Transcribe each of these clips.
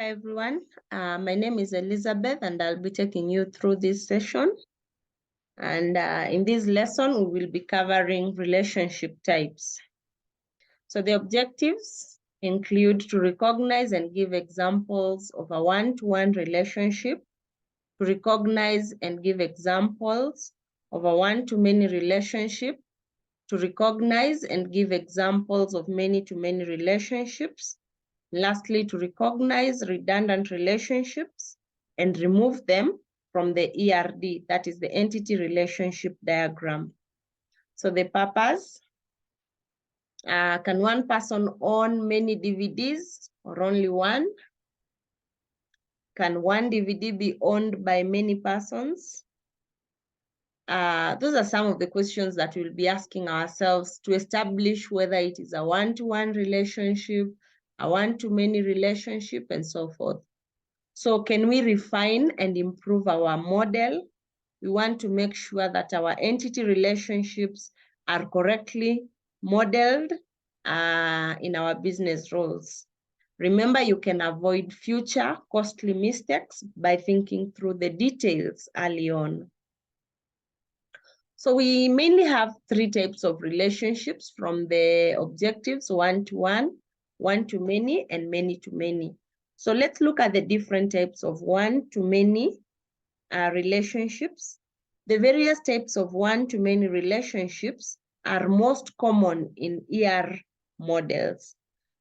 Hi everyone, my name is Elizabeth and I'll be taking you through this session. And in this lesson, we will be covering relationship types. So the objectives include to recognize and give examples of a one-to-one relationship, to recognize and give examples of a one-to-many relationship, to recognize and give examples of many-to-many relationships, lastly, to recognize redundant relationships and remove them from the ERD, that is the entity relationship diagram. So the purpose, can one person own many DVDs or only one? Can one DVD be owned by many persons? Those are some of the questions that we'll be asking ourselves to establish whether it is a one-to-one relationship, a one-to-many relationship, and so forth. So can we refine and improve our model? We want to make sure that our entity relationships are correctly modeled in our business roles. Remember, you can avoid future costly mistakes by thinking through the details early on. So we mainly have three types of relationships from the objectives: one-to-one, one-to-many, and many-to-many. So let's look at the different types of one-to-many relationships. The various types of one-to-many relationships are most common in ER models.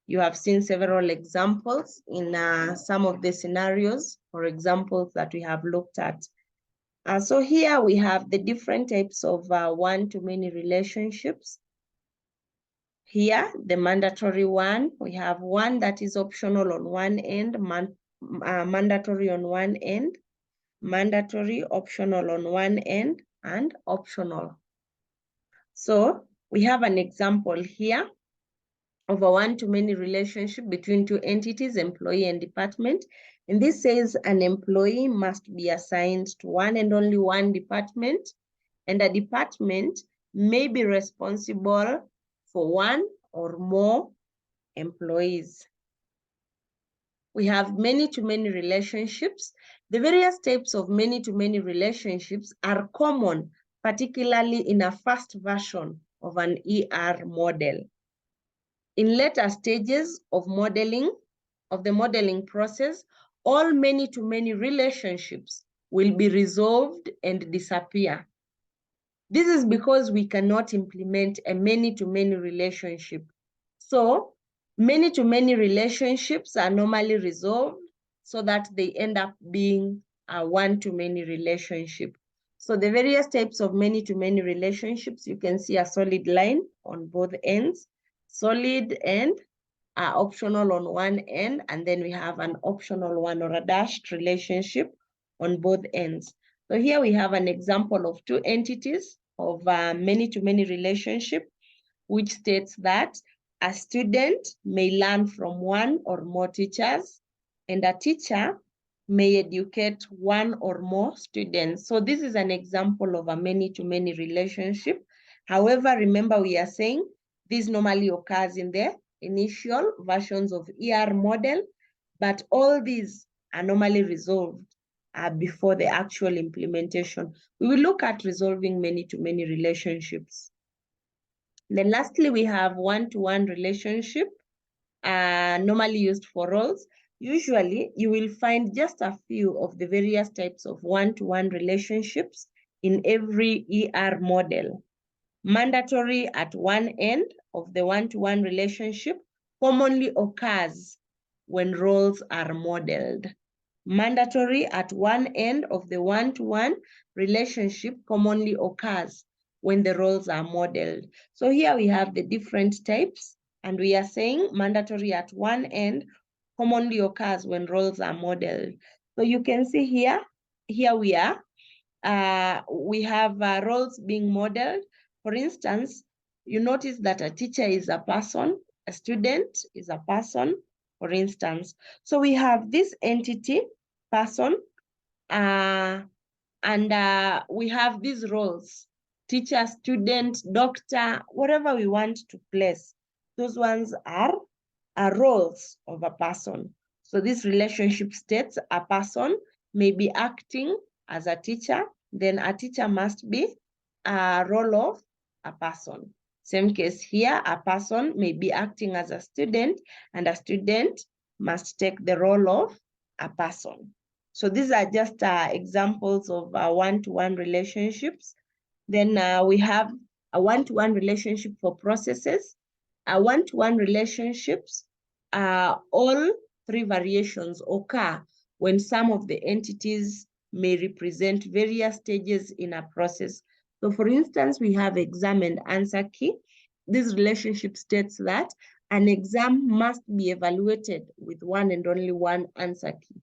You have seen several examples in some of the scenarios or examples that we have looked at. So here we have the different types of one-to-many relationships. Here, the mandatory one, we have one that is optional on one end, mandatory on one end, mandatory, optional on one end, and optional. So we have an example here of a one-to-many relationship between two entities, employee and department. And this says an employee must be assigned to one and only one department, and a department may be responsible for one or more employees. We have many-to-many relationships. The various types of many-to-many relationships are common, particularly in a first version of an ER model. In later stages of the modeling process, all many-to-many relationships will be resolved and disappear. This is because we cannot implement a many-to-many relationship. So many-to-many relationships are normally resolved so that they end up being a one-to-many relationship. So the various types of many-to-many relationships, you can see a solid line on both ends, solid and optional on one end, and then we have an optional one or a dashed relationship on both ends. So here we have an example of two entities of many-to-many relationship, which states that a student may learn from one or more teachers, and a teacher may educate one or more students. So this is an example of a many-to-many relationship. However, remember we are saying this normally occurs in the initial versions of ER model, but all these are normally resolved before the actual implementation. We will look at resolving many-to-many relationships. Then lastly, we have one-to-one relationship, normally used for roles. Usually, you will find just a few of the various types of one-to-one relationships in every ER model. Mandatory at one end of the one-to-one relationship commonly occurs when roles are modeled. Mandatory at one end of the one-to-one relationship commonly occurs when the roles are modeled. So here we have the different types, and we are saying mandatory at one end commonly occurs when roles are modeled. So you can see here we are. We have roles being modeled. For instance, you notice that a teacher is a person, a student is a person, for instance. So we have this entity, person, and we have these roles: teacher, student, doctor, whatever we want to place. Those ones are roles of a person. So this relationship states a person may be acting as a teacher, then a teacher must be a role of a person. Same case here, a person may be acting as a student, and a student must take the role of a person. So these are just examples of one-to-one relationships. Then we have a one-to-one relationship for processes. A one-to-one relationships, all three variations occur when some of the entities may represent various stages in a process. So for instance, we have exam and answer key. This relationship states that an exam must be evaluated with one and only one answer key.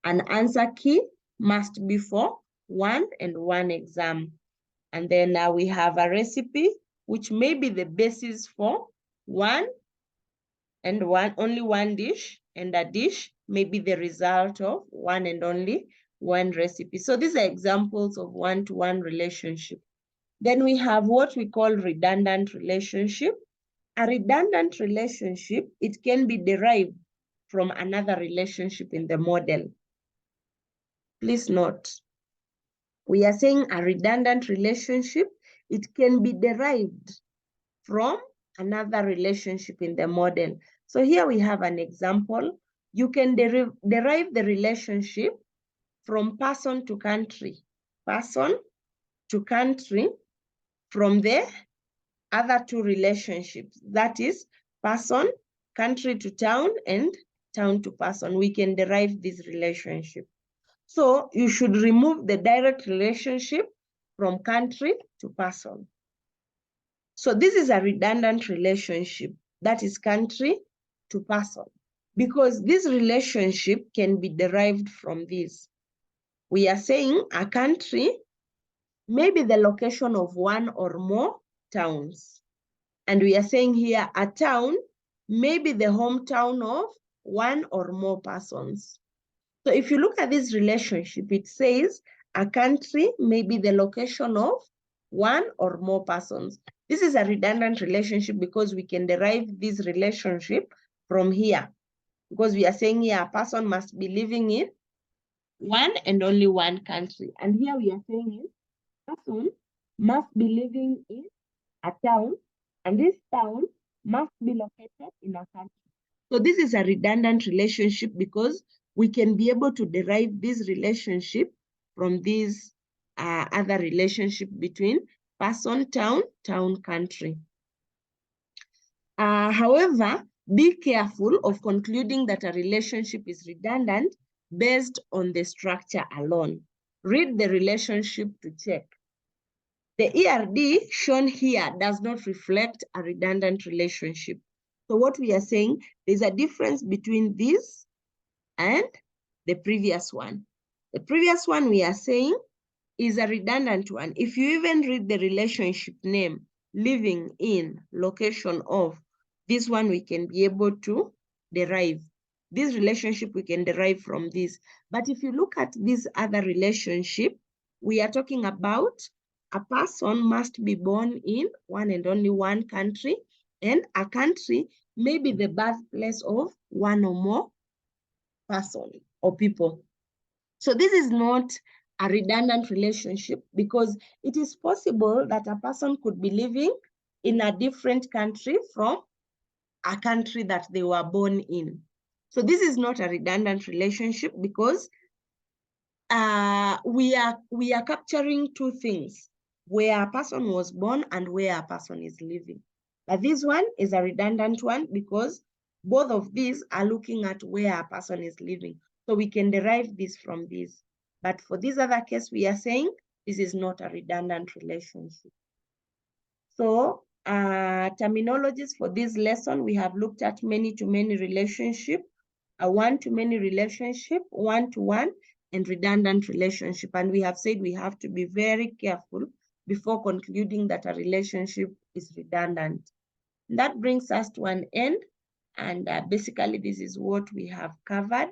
An answer key must be for one and one exam. And then we have a recipe, which may be the basis for only one dish, and a dish may be the result of one and only one recipe. So these are examples of one-to-one relationship. Then we have what we call redundant relationship. A redundant relationship, it can be derived from another relationship in the model. Please note, we are saying a redundant relationship, it can be derived from another relationship in the model. So here we have an example. You can derive the relationship from person to country from the other two relationships. That is person, country to town, and town to person. We can derive this relationship. So you should remove the direct relationship from country to person. So this is a redundant relationship, that is country to person, because this relationship can be derived from this. We are saying a country may be the location of one or more towns. And we are saying here a town may be the hometown of one or more persons. So if you look at this relationship, it says a country may be the location of one or more persons. This is a redundant relationship because we can derive this relationship from here. Because we are saying here a person must be living in one and only one country. And here we are saying a person must be living in a town, and this town must be located in a country. So this is a redundant relationship because we can be able to derive this relationship from this other relationship between person, town, country. However, be careful of concluding that a relationship is redundant based on the structure alone. Read the relationship to check. The ERD shown here does not reflect a redundant relationship. So what we are saying, there's a difference between this and the previous one. The previous one we are saying is a redundant one. If you even read the relationship name, living in, location of, this one we can be able to derive. This relationship we can derive from this. But if you look at this other relationship, we are talking about a person must be born in one and only one country, and a country may be the birthplace of one or more person or people. So this is not a redundant relationship because it is possible that a person could be living in a different country from a country that they were born in. So this is not a redundant relationship because we are capturing two things: where a person was born and where a person is living. But this one is a redundant one because both of these are looking at where a person is living. So we can derive this from this. But for this other case, we are saying this is not a redundant relationship. So terminologies for this lesson, we have looked at many-to-many relationship, a one-to-many relationship, one-to-one, and redundant relationship. And we have said we have to be very careful before concluding that a relationship is redundant. And that brings us to an end. And basically, this is what we have covered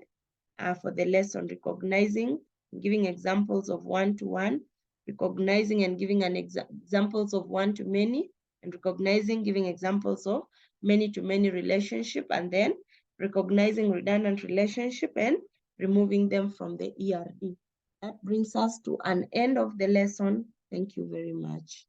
for the lesson: recognizing, giving examples of one-to-one, recognizing and giving examples of one-to-many, and recognizing, giving examples of many-to-many relationship, and then recognizing redundant relationship and removing them from the ERD. That brings us to an end of the lesson. Thank you very much.